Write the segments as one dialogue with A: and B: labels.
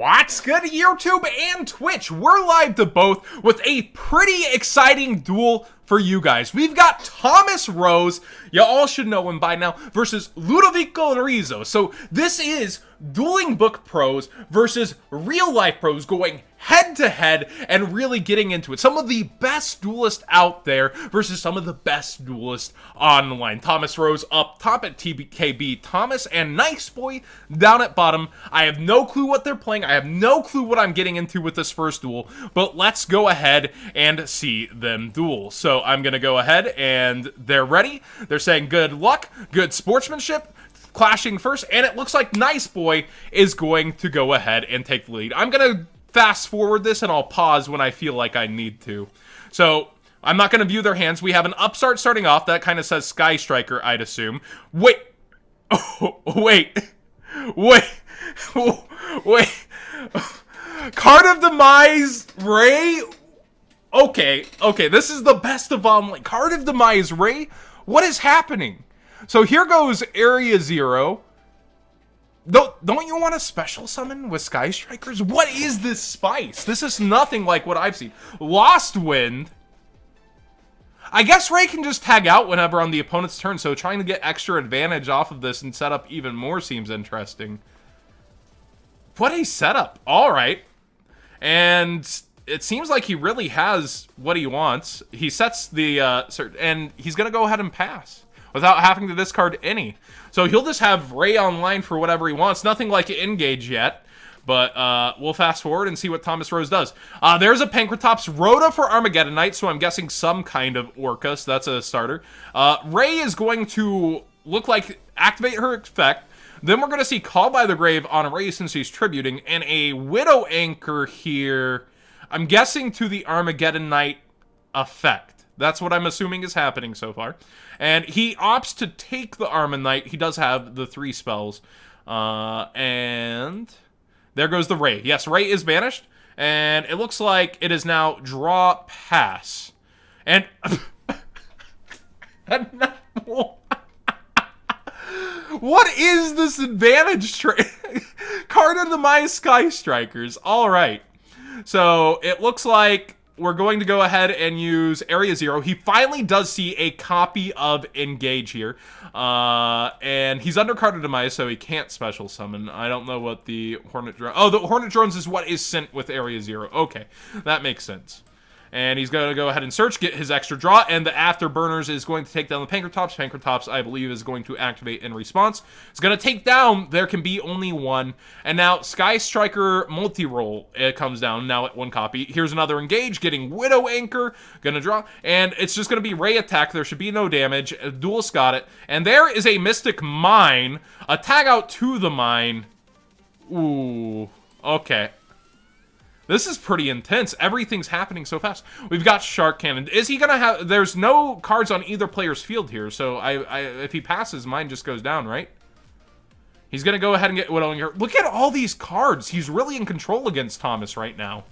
A: What's good, YouTube and Twitch? We're live to both with a pretty exciting duel for you guys. We've got Thomas Rose, you all should know him by now, versus Ludovico Rizzo. So this is Dueling Book pros versus real life pros going head to head and really getting into it. Some of the best duelists out there versus some of the best duelists online. Thomas Rose up top at TBKB, Thomas and Nice Boy down at bottom. I have no clue what they're playing. I have no clue what I'm getting into with this first duel, but let's go ahead and see them duel. So I'm gonna go ahead and they're ready. They're saying good luck, good sportsmanship, clashing first, and it looks like Nice Boy is going to go ahead and take the lead. I'm gonna fast forward this and I'll pause when I feel like I need to. So I'm not going to view their hands. We have an upstart starting off. That kind of says Sky Striker, I'd assume. Wait. Oh, wait. Wait. Wait. Card of Demise, Ray. Okay. Okay. This is the best of online. Card of Demise, Ray. What is happening? So here goes Area 0. Don't you want a special summon with Sky Strikers? What is this spice? This is nothing like what I've seen. Lost Wind. I guess Ray can just tag out whenever on the opponent's turn, so trying to get extra advantage off of this and set up even more seems interesting. What a setup. Alright. And it seems like he really has what he wants. He sets the, and he's going to go ahead and pass without having to discard any. So he'll just have Ray online for whatever he wants. Nothing like Engage yet, but we'll fast forward and see what Thomas Rose does. There's a Pankratops, Rhoda for Armageddon Knight, so I'm guessing some kind of Orcust. That's a starter. Ray is going to look like activate her effect. Then we're going to see Call by the Grave on Ray since he's tributing, and a Widow Anchor here. I'm guessing to the Armageddon Knight effect. That's what I'm assuming is happening so far. And he opts to take the Arma Knight. He does have the 3 spells. And there goes the Ray. Yes, Ray is banished. And it looks like it is now draw pass. And what is this advantage trade? Card of the My Sky Strikers. All right. So it looks like we're going to go ahead and use Area 0. He finally does see a copy of Engage here. And he's under Card of Demise, so he can't special summon. I don't know what the Hornet Drone... Oh, the Hornet Drones is what is sent with Area 0. Okay, that makes sense. And he's going to go ahead and search, get his extra draw, and the Afterburners is going to take down the Pankratops. Pankratops, I believe, is going to activate in response. It's going to take down There Can Be Only One. And now Sky Striker multi-roll, it comes down now at 1 copy. Here's another Engage, getting Widow Anchor, going to draw, and it's just going to be Ray attack. There should be no damage. Duelist got it. And there is a Mystic Mine, a tag out to the mine. Ooh, okay. This is pretty intense. Everything's happening so fast. We've got Shark Cannon. Is he going to have... There's no cards on either player's field here, so if he passes, mine just goes down, right? He's going to go ahead and get Widowing here. Look at all these cards. He's really in control against Thomas right now.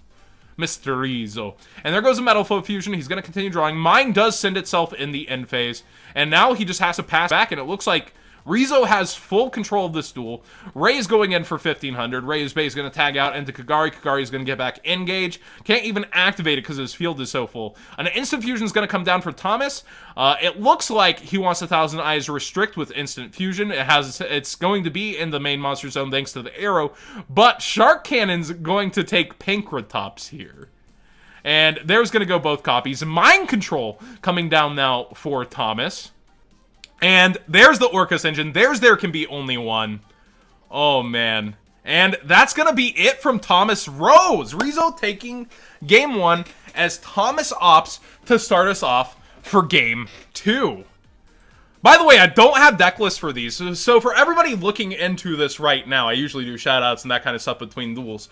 A: Mr. Rizzo. And there goes a Metal Foe Fusion. He's going to continue drawing. Mine does send itself in the end phase. And now he just has to pass back, and it looks like Rizzo has full control of this duel. Ray is going in for 1,500. Ray is going to tag out into Kagari. Kagari is going to get back Engage. Can't even activate it because his field is so full. An Instant Fusion is going to come down for Thomas. It looks like he wants 1,000 Eyes Restrict with Instant Fusion. It's going to be in the main monster zone thanks to the arrow. But Shark Cannon's going to take Pankratops here. And there's going to go both copies. Mind Control coming down now for Thomas. And there's the Orcust engine. There can be only one. Oh, man. And that's going to be it from Thomas Rose. Rizzo taking game 1 as Thomas opts to start us off for game 2. By the way, I don't have deck lists for these. So for everybody looking into this right now, I usually do shoutouts and that kind of stuff between duels.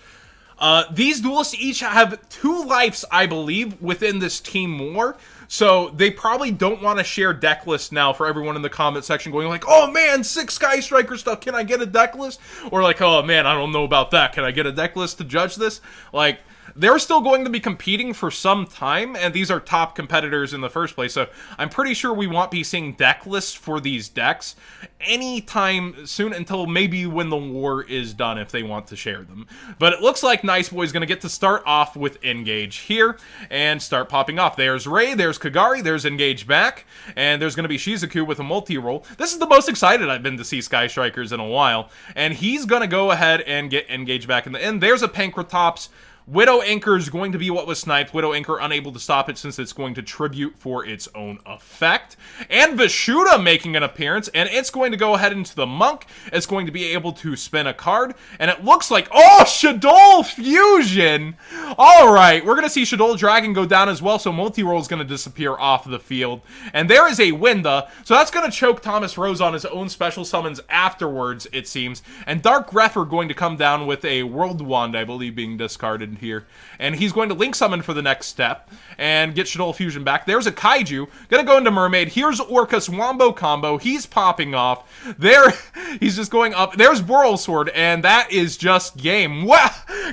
A: These duelists each have 2 lives, I believe, within this team war. So they probably don't want to share deck lists now for everyone in the comment section going like, oh man, 6 Sky Striker stuff, can I get a deck list? Or like, oh man, I don't know about that, can I get a deck list to judge this? Like, they're still going to be competing for some time, and these are top competitors in the first place, so I'm pretty sure we won't be seeing deck lists for these decks anytime soon, until maybe when the war is done, if they want to share them. But it looks like Nice Boy's going to get to start off with Engage here, and start popping off. There's Ray, there's Kagari, there's Engage back, and there's going to be Shizuku with a multi-roll. This is the most excited I've been to see Sky Strikers in a while, and he's going to go ahead and get Engage back in the end. There's a Pankratops. Widow Anchor is going to be what was sniped. Widow Anchor unable to stop it since it's going to tribute for its own effect. And Vishuda making an appearance, and it's going to go ahead into the Monk. It's going to be able to spin a card, and it looks like, oh, Shaddoll Fusion! Alright, we're going to see Shaddoll Dragon go down as well, so multi-roll is going to disappear off the field. And there is a Winda, so that's going to choke Thomas Rose on his own special summons afterwards, it seems. And Dark Grepher going to come down with a World Wand, I believe, being discarded here, and he's going to Link Summon for the next step and get Shaddoll Fusion back. There's a Kaiju, gonna go into Mermaid. Here's Orcust Wombo combo, he's popping off. There, he's just going up. There's Boral Sword, and that is just game. Wow,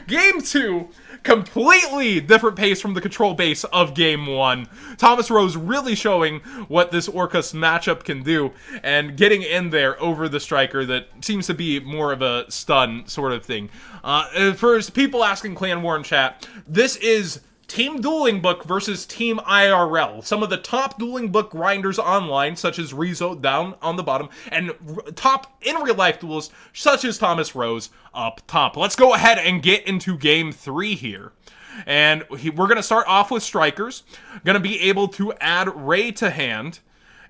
A: game 2. Completely different pace from the control base of game 1. Thomas Rose really showing what this Orcust matchup can do, and getting in there over the striker that seems to be more of a stun sort of thing. For people asking Clan War in chat, this is Team Dueling Book versus Team IRL. Some of the top Dueling Book grinders online, such as Rizzo down on the bottom, and top in real life duelists, such as Thomas Rose up top. Let's go ahead and get into game 3 here. And we're going to start off with strikers. Going to be able to add Ray to hand.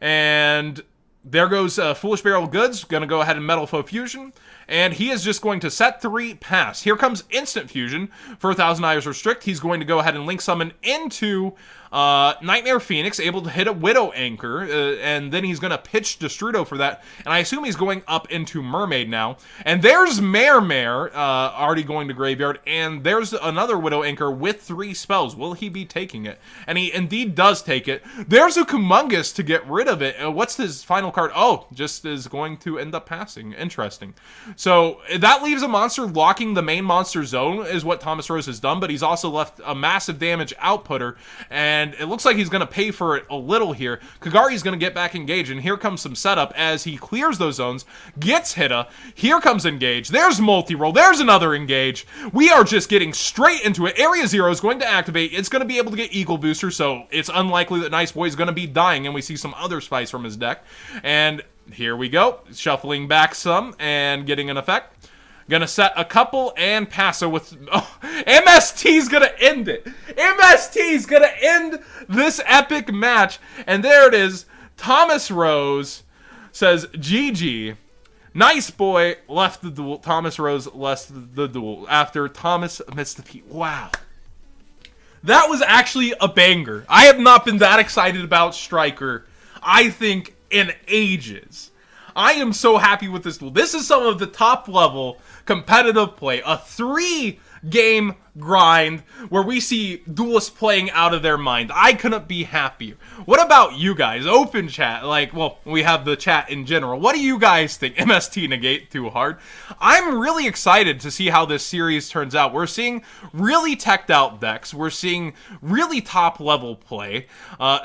A: And there goes Foolish Barrel Goods. Going to go ahead and Metal Foe Fusion. And he is just going to set 3, pass. Here comes Instant Fusion for 1,000 Eyes Restrict. He's going to go ahead and Link Summon into Nightmare Phoenix, able to hit a Widow Anchor, and then he's going to pitch Destrudo for that. And I assume he's going up into Mermaid now. And there's Mare, already going to Graveyard, and there's another Widow Anchor with 3 spells. Will he be taking it? And he indeed does take it. There's a Kumungus to get rid of it. What's his final card? Oh, just is going to end up passing. Interesting. So that leaves a monster locking the main monster zone, is what Thomas Rose has done, but he's also left a massive damage outputter, and it looks like he's going to pay for it a little here. Kagari's going to get back engaged, and here comes some setup as he clears those zones, gets Hitta. Here comes Engage. There's multi-roll. There's another Engage. We are just getting straight into it. Area 0 is going to activate. It's going to be able to get Eagle Booster, so it's unlikely that Nice Boy is going to be dying, and we see some other spice from his deck. And here we go, shuffling back some and getting an effect. Gonna set a couple and pass it with... Oh, MST's gonna end it. MST's gonna end this epic match. And there it is. Thomas Rose says, GG. Nice Boy left the duel. Thomas Rose left the duel after Thomas missed the feat. Wow. That was actually a banger. I have not been that excited about Striker, I think, in ages. I am so happy with this duel. This is some of the top level competitive play. A 3-game grind where we see duelists playing out of their mind. I couldn't be happier. What about you guys? Open chat. Like, well, we have the chat in general. What do you guys think? MST negate too hard. I'm really excited to see how this series turns out. We're seeing really teched out decks. We're seeing really top level play.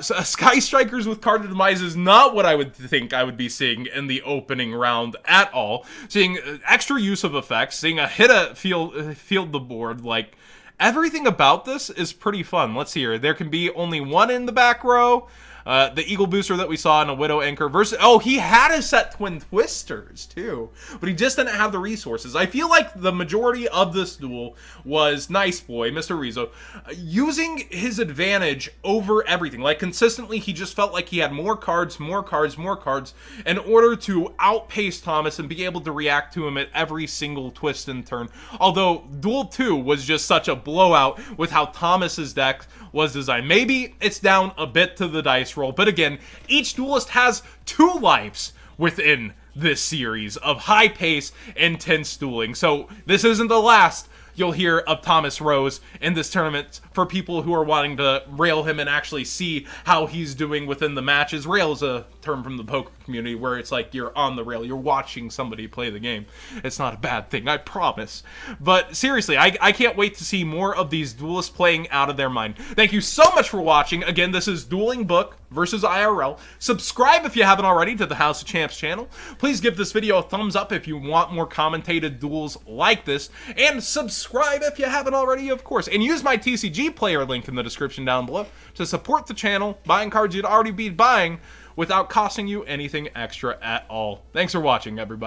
A: Sky Strikers with Card of Demise is not what I would think I would be seeing in the opening round at all. Seeing extra use of effects, seeing a Hitta field the board, like, everything about this is pretty fun. Let's see here. There can be only one in the back row. The Eagle Booster that we saw in a Widow Anchor versus... Oh, he had a set Twin Twisters, too. But he just didn't have the resources. I feel like the majority of this duel was Nice Boy, Mr. Rizzo, using his advantage over everything. Like, consistently, he just felt like he had more cards in order to outpace Thomas and be able to react to him at every single twist and turn. Although, Duel 2 was just such a blowout with how Thomas's deck was designed. Maybe it's down a bit to the dice roll, but again, each duelist has 2 lives within this series of high pace, intense dueling. So this isn't the last you'll hear of Thomas Rose in this tournament for people who are wanting to rail him and actually see how he's doing within the matches. Rail is a term from the poker community where it's like you're on the rail, you're watching somebody play the game. It's not a bad thing, I promise. But seriously, I can't wait to see more of these duelists playing out of their mind. Thank you so much for watching. Again, this is Dueling Book versus IRL. Subscribe if you haven't already to the House of Champs channel. Please give this video a thumbs up if you want more commentated duels like this. And subscribe if you haven't already, of course. And use my TCG player link in the description down below to support the channel, buying cards you'd already be buying without costing you anything extra at all. Thanks for watching, everybody.